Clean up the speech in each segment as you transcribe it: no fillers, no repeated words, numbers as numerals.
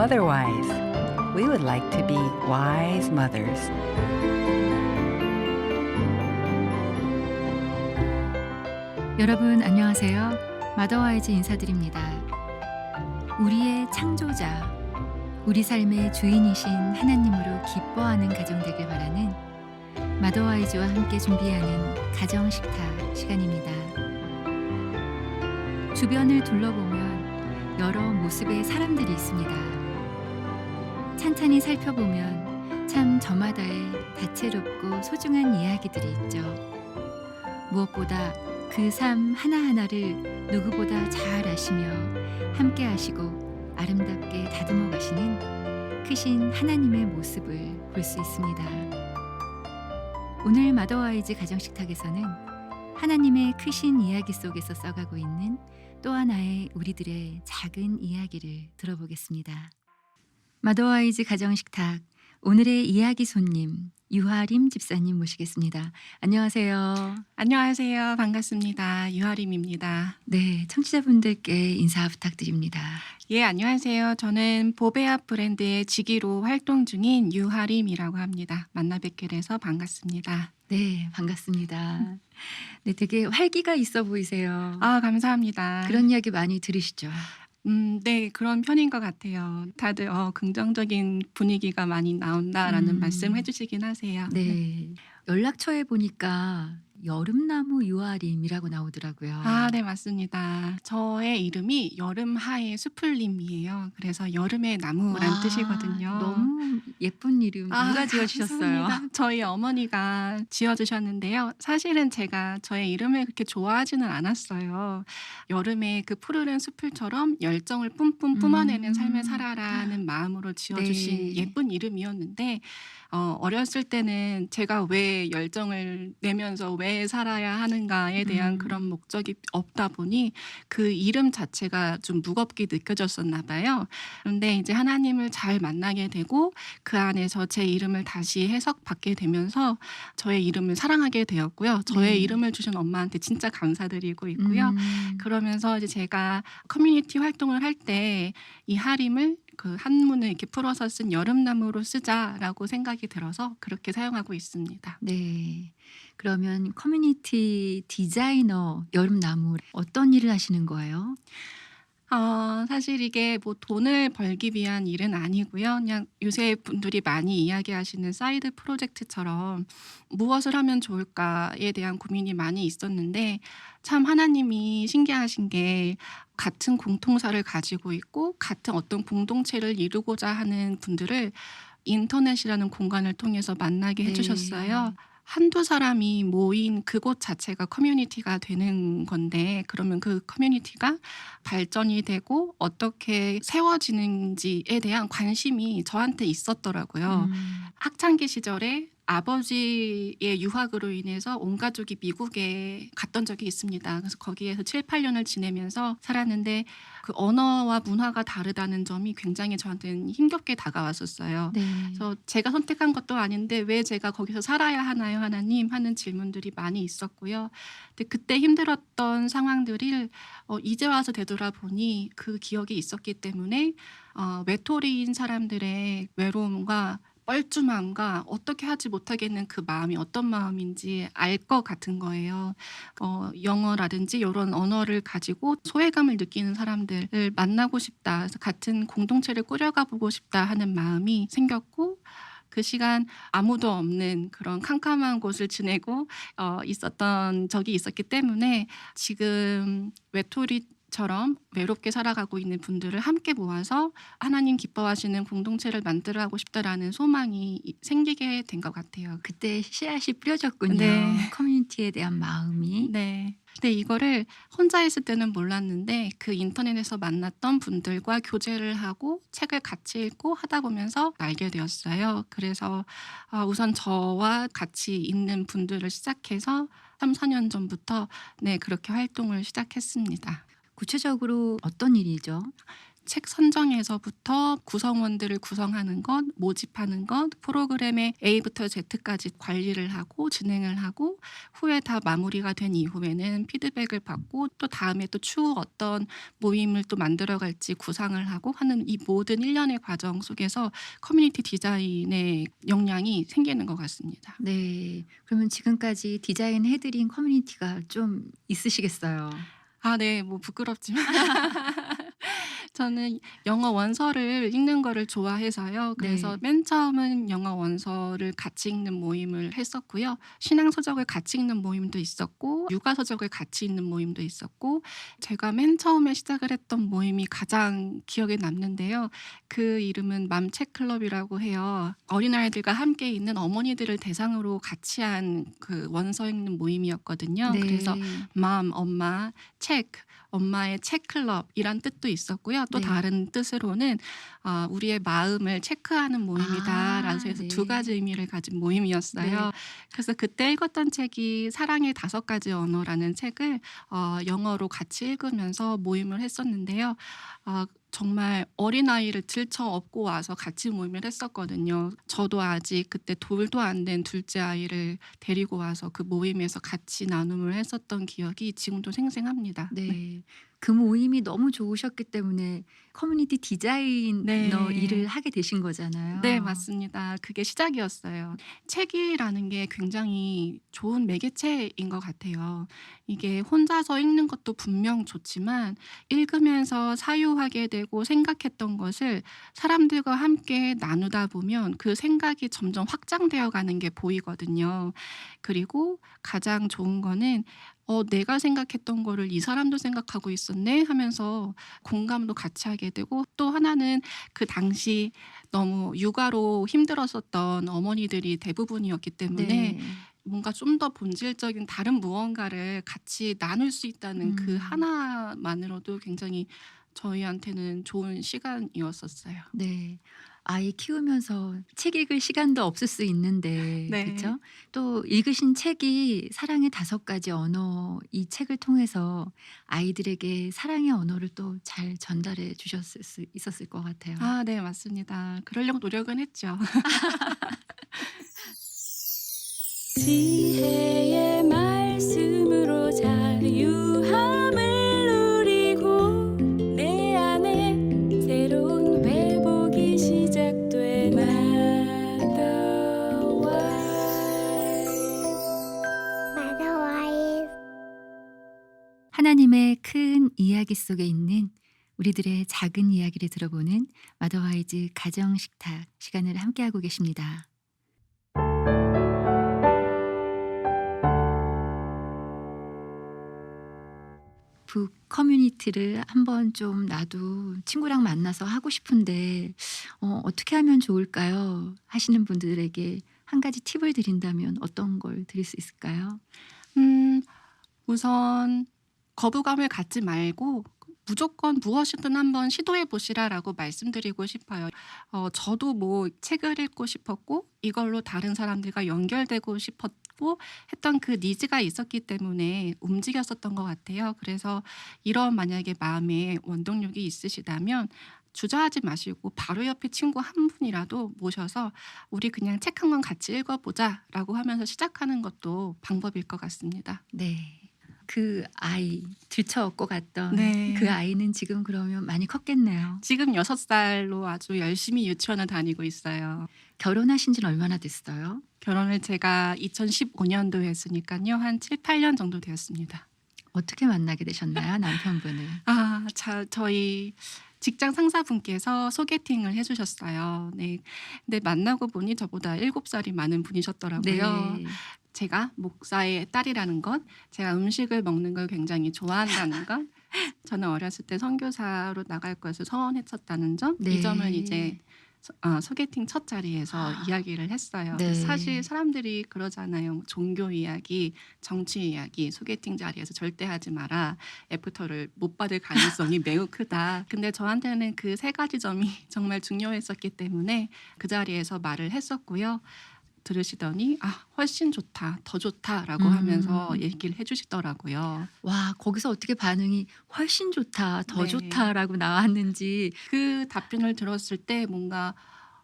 otherwise. We would like to be wise mothers. 여러분 안녕하세요. 마더와이즈 인사드립니다. 우리의 창조자, 우리 삶의 주인이신 하나님으로 기뻐하는 가정 되길 바라는 마더와이즈와 함께 준비하는 가정 식탁 시간입니다. 주변을 둘러보면 여러 모습의 사람들이 있습니다. 찬찬히 살펴보면 참 저마다의 다채롭고 소중한 이야기들이 있죠. 무엇보다 그 삶 하나하나를 누구보다 잘 아시며 함께 하시고 아름답게 다듬어 가시는 크신 하나님의 모습을 볼 수 있습니다. 오늘 마더와이즈 가정식탁에서는 하나님의 크신 이야기 속에서 써가고 있는 또 하나의 우리들의 작은 이야기를 들어보겠습니다. 마더와이즈 가정식탁 오늘의 이야기 손님 유하림 집사님 모시겠습니다. 안녕하세요. 안녕하세요. 반갑습니다. 유하림입니다. 네, 청취자분들께 인사 부탁드립니다. 예, 안녕하세요. 저는 보베아 브랜드의 지기로 활동 중인 유하림이라고 합니다. 만나 뵙게 돼서 반갑습니다. 네, 반갑습니다. 네, 되게 활기가 있어 보이세요. 아, 감사합니다. 그런 이야기 많이 들으시죠? 네, 그런 편인 것 같아요. 다들 긍정적인 분위기가 많이 나온다라는 말씀 해주시긴 하세요. 네. 연락처에 보니까 여름나무 유아림이라고 나오더라고요. 아, 네, 맞습니다. 저의 이름이 여름하의 수풀림이에요. 그래서 여름의 나무란 뜻이거든요. 너무 예쁜 이름 누가 지어주셨어요? 감사합니다. 저희 어머니가 지어주셨는데요. 사실은 제가 저의 이름을 그렇게 좋아하지는 않았어요. 여름에 그 푸르른 수풀처럼 열정을 뿜뿜 뿜어내는 삶을 살아라는 마음으로 지어주신 네. 예쁜 이름이었는데 어렸을 때는 제가 왜 열정을 내면서 왜 살아야 하는가에 대한 그런 목적이 없다 보니 그 이름 자체가 좀 무겁게 느껴졌었나 봐요. 그런데 이제 하나님을 잘 만나게 되고 그 안에서 제 이름을 다시 해석받게 되면서 저의 이름을 사랑하게 되었고요. 저의 네. 이름을 주신 엄마한테 진짜 감사드리고 있고요. 그러면서 이제 제가 커뮤니티 활동을 할 때 이 하림을 그 한문을 이렇게 풀어서 쓴 여름나무로 쓰자라고 생각이 들어서 그렇게 사용하고 있습니다. 네. 그러면 커뮤니티 디자이너 여름나무 어떤 일을 하시는 거예요? 사실 이게 뭐 돈을 벌기 위한 일은 아니고요. 그냥 요새 분들이 많이 이야기하시는 사이드 프로젝트처럼 무엇을 하면 좋을까에 대한 고민이 많이 있었는데 참 하나님이 신기하신 게 같은 공통사를 가지고 있고 같은 어떤 공동체를 이루고자 하는 분들을 인터넷이라는 공간을 통해서 만나게 네. 해주셨어요. 한두 사람이 모인 그곳 자체가 커뮤니티가 되는 건데 그러면 그 커뮤니티가 발전이 되고 어떻게 세워지는지에 대한 관심이 저한테 있었더라고요. 학창기 시절에 아버지의 유학으로 인해서 온 가족이 미국에 갔던 적이 있습니다. 그래서 거기에서 7, 8년을 지내면서 살았는데 그 언어와 문화가 다르다는 점이 굉장히 저한테는 힘겹게 다가왔었어요. 네. 그래서 제가 선택한 것도 아닌데 왜 제가 거기서 살아야 하나요, 하나님? 하는 질문들이 많이 있었고요. 근데 그때 힘들었던 상황들을 이제 와서 되돌아보니 그 기억이 있었기 때문에 외톨이인 사람들의 외로움과 뻘쭘함과 어떻게 하지 못하겠는 그 마음이 어떤 마음인지 알 것 같은 거예요. 영어라든지 이런 언어를 가지고 소외감을 느끼는 사람들을 만나고 싶다. 그래서 같은 공동체를 꾸려가 보고 싶다 하는 마음이 생겼고 그 시간 아무도 없는 그런 캄캄한 곳을 지내고 있었던 적이 있었기 때문에 지금 외톨이처럼 외롭게 살아가고 있는 분들을 함께 모아서 하나님 기뻐하시는 공동체를 만들어가고 싶다라는 소망이 생기게 된 것 같아요. 그때 씨앗이 뿌려졌군요. 네. 커뮤니티에 대한 마음이. 네. 근데 이거를 혼자 있을 때는 몰랐는데 그 인터넷에서 만났던 분들과 교제를 하고 책을 같이 읽고 하다 보면서 알게 되었어요. 그래서 우선 저와 같이 있는 분들을 시작해서 3, 4년 전부터 그렇게 활동을 시작했습니다. 구체적으로 어떤 일이죠? 책 선정에서부터 구성원들을 구성하는 것, 모집하는 것, 프로그램의 A부터 Z까지 관리를 하고 진행을 하고 후에 다 마무리가 된 이후에는 피드백을 받고 또 다음에 또 추후 어떤 모임을 또 만들어 갈지 구상을 하고 하는 이 모든 일련의 과정 속에서 커뮤니티 디자인의 역량이 생기는 것 같습니다. 네. 그러면 지금까지 디자인해 드린 커뮤니티가 좀 있으시겠어요. 아 네. 뭐 부끄럽지만 저는 영어 원서를 읽는 거를 좋아해서요. 그래서 네. 맨 처음은 영어 원서를 같이 읽는 모임을 했었고요. 신앙 서적을 같이 읽는 모임도 있었고 육아 서적을 같이 읽는 모임도 있었고 제가 맨 처음에 시작을 했던 모임이 가장 기억에 남는데요. 그 이름은 맘책 클럽이라고 해요. 어린아이들과 함께 있는 어머니들을 대상으로 같이 한 그 원서 읽는 모임이었거든요. 그래서 네. 맘 엄마, 책 엄마의 책 클럽이란 뜻도 있었고요. 또 네. 다른 뜻으로는 우리의 마음을 체크하는 모임이다라서 해서 네. 두 가지 의미를 가진 모임이었어요. 네. 그래서 그때 읽었던 책이 사랑의 5가지 언어라는 책을 영어로 같이 읽으면서 모임을 했었는데요. 정말 어린아이를 들쳐 업고 와서 같이 모임을 했었거든요. 저도 아직 그때 돌도 안 된 둘째 아이를 데리고 와서 그 모임에서 같이 나눔을 했었던 기억이 지금도 생생합니다. 네. 네. 그 모임이 너무 좋으셨기 때문에 커뮤니티 디자이너 네. 일을 하게 되신 거잖아요. 네 맞습니다. 그게 시작이었어요. 책이라는 게 굉장히 좋은 매개체인 것 같아요. 이게 혼자서 읽는 것도 분명 좋지만 읽으면서 사유하게 되고 생각했던 것을 사람들과 함께 나누다 보면 그 생각이 점점 확장되어 가는 게 보이거든요. 그리고 가장 좋은 거는 '내가 생각했던 거를 이 사람도 생각하고 있었네.' 하면서 공감도 같이 하게 되고 또 하나는 그 당시 너무 육아로 힘들었었던 어머니들이 대부분이었기 때문에 네. 뭔가 좀 더 본질적인 다른 무언가를 같이 나눌 수 있다는 그 음. 하나만으로도 굉장히 저희한테는 좋은 시간이었었어요. 네. 아이 키우면서 책 읽을 시간도 없을 수 있는데 네. 그쵸? 또 읽으신 책이 사랑의 5가지 언어 이 책을 통해서 아이들에게 사랑의 언어를 또 잘 전달해 주셨을 수 있었을 것 같아요. 아 네 맞습니다. 그러려고 노력은 했죠. 지혜의 말씀으로 자유함을 누리고 내 안에 새로운 회복이 시작돼 마더와이즈 하나님의 큰 이야기 속에 있는 우리들의 작은 이야기를 들어보는 마더와이즈 가정 식탁 시간을 함께하고 계십니다. 북 커뮤니티를 한번 좀 나도 친구랑 만나서 하고 싶은데 어떻게 하면 좋을까요? 하시는 분들에게 한 가지 팁을 드린다면 어떤 걸 드릴 수 있을까요? 우선 거부감을 갖지 말고 무조건 무엇이든 한번 시도해 보시라라고 말씀드리고 싶어요. 저도 뭐 책을 읽고 싶었고 이걸로 다른 사람들과 연결되고 싶었고 했던 그 니즈가 있었기 때문에 움직였었던 것 같아요. 그래서 이런 만약에 마음에 원동력이 있으시다면 주저하지 마시고 바로 옆에 친구 한 분이라도 모셔서 "우리 그냥 책 한 권 같이 읽어보자."라고 하면서 시작하는 것도 방법일 것 같습니다. 네. 그 아이 들쳐 업고 갔던 네. 그 아이는 지금 그러면 많이 컸겠네요. 지금 6살로 아주 열심히 유치원을 다니고 있어요. 결혼하신 지는 얼마나 됐어요? 결혼을 제가 2015년도에 했으니깐요. 한 7-8년 정도 되었습니다. 어떻게 만나게 되셨나요, 남편분을? 저희 직장 상사분께서 소개팅을 해 주셨어요. 네. 근데 만나고 보니 저보다 7살이 많은 분이셨더라고요. 네. 제가 목사의 딸이라는 것, 제가 음식을 먹는 걸 굉장히 좋아한다는 것, 저는 어렸을 때 선교사로 나갈 것을 서원했었다는 점, 네. 이 점을 이제 소개팅 첫 자리에서 이야기를 했어요. 네. 사실 사람들이 그러잖아요. 종교 이야기, 정치 이야기 소개팅 자리에서 절대 하지 마라. 애프터를 못 받을 가능성이 매우 크다. 근데 저한테는 그 3가지 점이 정말 중요했었기 때문에 그 자리에서 말을 했었고요. 들으시더니 훨씬 좋다, 더 좋다라고 음. 하면서 얘기를 해주시더라고요. 와, 거기서 어떻게 반응이 훨씬 좋다, 더 네. 좋다라고 나왔는지. 그 답변을 들었을 때 뭔가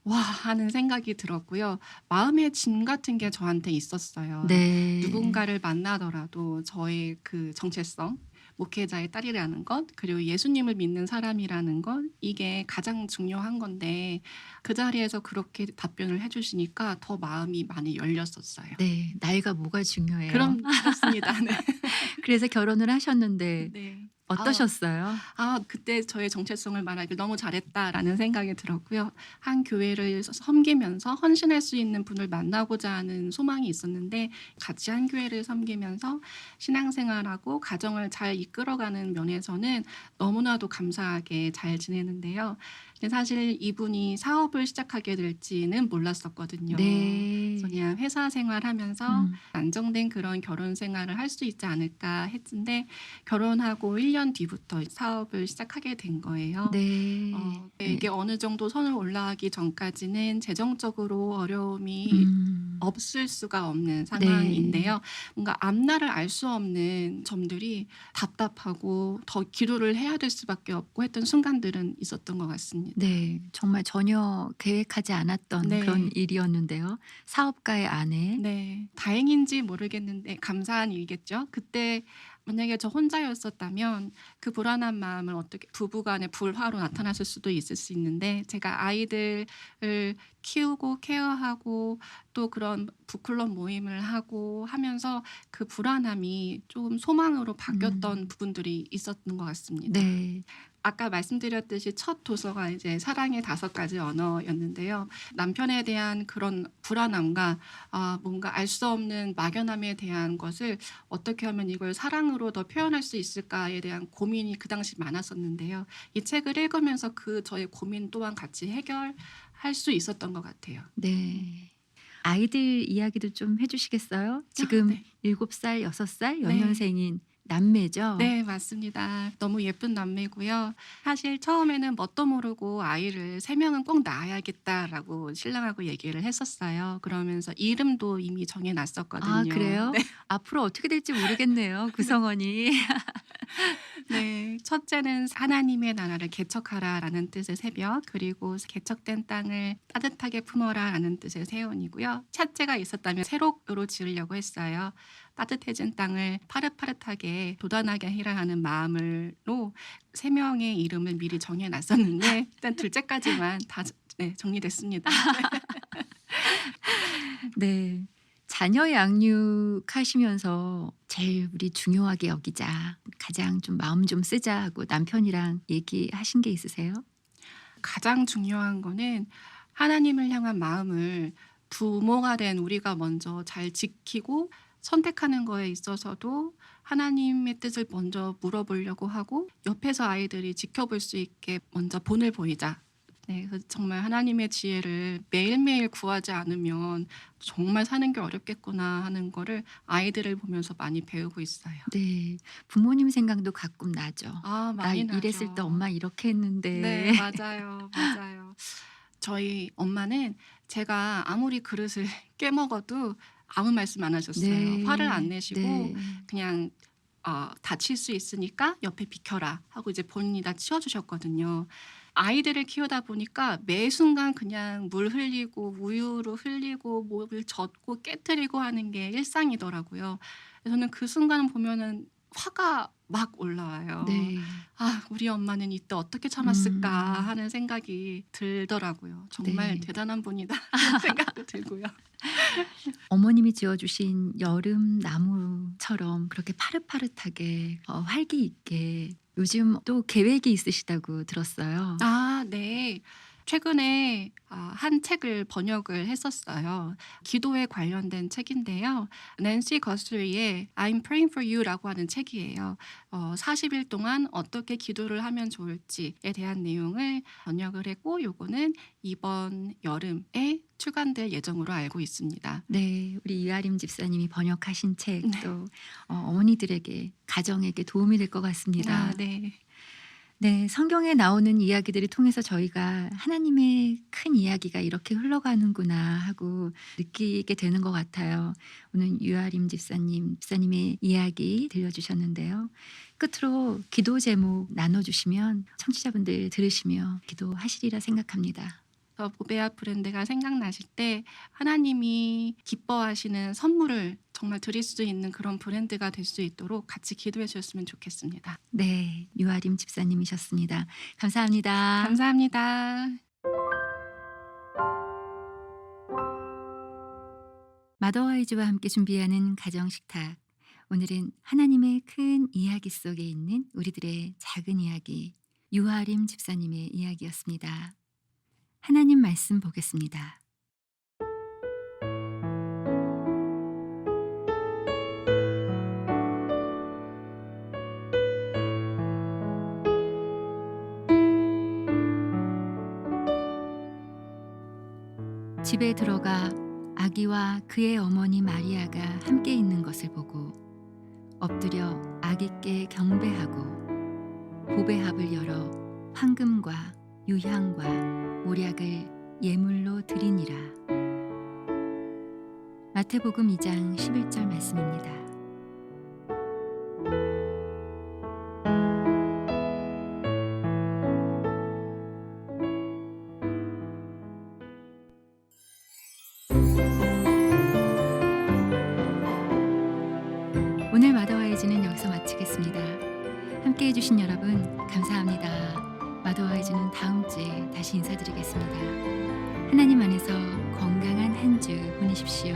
와 하는 생각이 들었고요. 마음의 짐 같은 게 저한테 있었어요. 네. 누군가를 만나더라도 저의 그 정체성, 목회자의 딸이라는 것, 그리고 예수님을 믿는 사람이라는 것, 이게 가장 중요한 건데 그 자리에서 그렇게 답변을 해주시니까 더 마음이 많이 열렸었어요. 네, 나이가 뭐가 중요해요. 그렇습니다. 네. 그래서 결혼을 하셨는데 네. 어떠셨어요? 그때 저의 정체성을 말하길 너무 잘했다라는 생각이 들었고요. 한 교회를 섬기면서 헌신할 수 있는 분을 만나고자 하는 소망이 있었는데 같이 한 교회를 섬기면서 신앙생활하고 가정을 잘 이끌어가는 면에서는 너무나도 감사하게 잘 지내는데요. 근데 사실 이분이 사업을 시작하게 될지는 몰랐었거든요. 네. 그래서 그냥 회사 생활하면서 음. 안정된 그런 결혼 생활을 할 수 있지 않을까 했는데 결혼하고 1년 뒤부터 사업을 시작하게 된 거예요. 네. 이게 어느 정도 선을 올라가기 전까지는 재정적으로 어려움이 없을 수가 없는 상황인데요. 뭔가 앞날을 알 수 없는 점들이 답답하고 더 기도를 해야 될 수밖에 없고 했던 순간들은 있었던 것 같습니다. 네, 정말 전혀 계획하지 않았던 네. 그런 일이었는데요. 사업가의 아내. 네, 다행인지 모르겠는데 감사한 일이겠죠. 그때 만약에 저 혼자였었다면 그 불안한 마음을 어떻게 부부간의 불화로 나타났을 수도 있을 수 있는데 제가 아이들을 키우고 케어하고 또 그런 북클럽 모임을 하고 하면서 그 불안함이 조금 소망으로 바뀌었던 부분들이 있었던 것 같습니다. 네. 아까 말씀드렸듯이 첫 도서가 이제 사랑의 5가지 언어였는데요. 남편에 대한 그런 불안함과 뭔가 알 수 없는 막연함에 대한 것을 어떻게 하면 이걸 사랑으로 더 표현할 수 있을까에 대한 고민이 그 당시 많았었는데요. 이 책을 읽으면서 그 저의 고민 또한 같이 해결할 수 있었던 것 같아요. 네. 아이들 이야기도 좀 해주시겠어요? 지금 네. 7살, 6살, 네. 연년생인 남매죠? 네, 맞습니다. 너무 예쁜 남매고요. 사실 처음에는 뭣도 모르고 아이를 3명은 꼭 낳아야겠다라고 신랑하고 얘기를 했었어요. 그러면서 이름도 이미 정해 놨었거든요. 아, 그래요? 네. 앞으로 어떻게 될지 모르겠네요. 구성원이. 네. 첫째는 하나님의 나라를 개척하라라는 뜻의 새벽, 그리고 개척된 땅을 따뜻하게 품어라라는 뜻의 세온이고요. 첫째가 있었다면 새록으로 지으려고 했어요. 따뜻해진 땅을 파릇파릇하게 돋아나게 해라 하는 마음으로 3명의 이름을 미리 정해 놨었는데 일단 둘째까지만 다 정리됐습니다. 네. 자녀 양육하시면서 제일 우리 중요하게 여기자, 가장 좀 마음 좀 쓰자 하고 남편이랑 얘기하신 게 있으세요? 가장 중요한 거는 하나님을 향한 마음을 부모가 된 우리가 먼저 잘 지키고 선택하는 거에 있어서도 하나님의 뜻을 먼저 물어보려고 하고 옆에서 아이들이 지켜볼 수 있게 먼저 본을 보이자. 네, 그래서 정말 하나님의 지혜를 매일매일 구하지 않으면 정말 사는 게 어렵겠구나 하는 거를 아이들을 보면서 많이 배우고 있어요. 네. 부모님 생각도 가끔 나죠. 나 많이 나죠. 이랬을 때 엄마 이렇게 했는데. 네, 맞아요. 맞아요. 저희 엄마는 제가 아무리 그릇을 깨먹어도 아무 말씀 안 하셨어요. 네. 화를 안 내시고 네. 그냥 다칠 수 있으니까 옆에 비켜라 하고 이제 본인이 다 치워주셨거든요. 아이들을 키우다 보니까 매 순간 그냥 물 흘리고 우유로 흘리고 뭘 젓고 깨트리고 하는 게 일상이더라고요. 저는 그 순간 보면은 화가 막 올라와요. 네. 우리 엄마는 이때 어떻게 참았을까 음. 하는 생각이 들더라고요. 정말 네. 대단한 분이다 하는 생각도 들고요. 어머님이 지어주신 여름 나무처럼 그렇게 파릇파릇하게 활기 있게 요즘 또 계획이 있으시다고 들었어요. 네. 최근에 한 책을 번역을 했었어요. 기도에 관련된 책인데요. 낸시 거스리의 I'm Praying for You라고 하는 책이에요. 40일 동안 어떻게 기도를 하면 좋을지에 대한 내용을 번역을 했고 요거는 이번 여름에 출간될 예정으로 알고 있습니다. 네, 우리 이아림 집사님이 번역하신 책도 네. 어머니들에게, 가정에게 도움이 될 것 같습니다. 네. 네, 성경에 나오는 이야기들을 통해서 저희가 '하나님의 큰 이야기가 이렇게 흘러가는구나.' 하고 느끼게 되는 것 같아요. 오늘 유아림 집사님의 이야기 들려주셨는데요. 끝으로 기도 제목 나눠주시면 청취자분들 들으시며 기도하시리라 생각합니다. 보베아 브랜드가 생각나실 때 하나님이 기뻐하시는 선물을 정말 드릴 수 있는 그런 브랜드가 될 수 있도록 같이 기도해 주셨으면 좋겠습니다. 네, 유아림 집사님이셨습니다. 감사합니다. 감사합니다. 마더와이즈와 함께 준비하는 가정식탁. 오늘은 하나님의 큰 이야기 속에 있는 우리들의 작은 이야기, 유아림 집사님의 이야기였습니다. 하나님 말씀 보겠습니다. 집에 들어가 아기와 그의 어머니 마리아가 함께 있는 것을 보고 엎드려 아기께 경배하고 보배합을 열어 황금과 유향과 몰약을 예물로 드리니라. 마태복음 2장 11절 말씀입니다. 오늘 마더와이즈는 여기서 마치겠습니다. 함께해 주신 여러분 감사합니다. 마더와이즈는 다음 주에 다시 인사드리겠습니다. 하나님 안에서 건강한 한 주 보내십시오.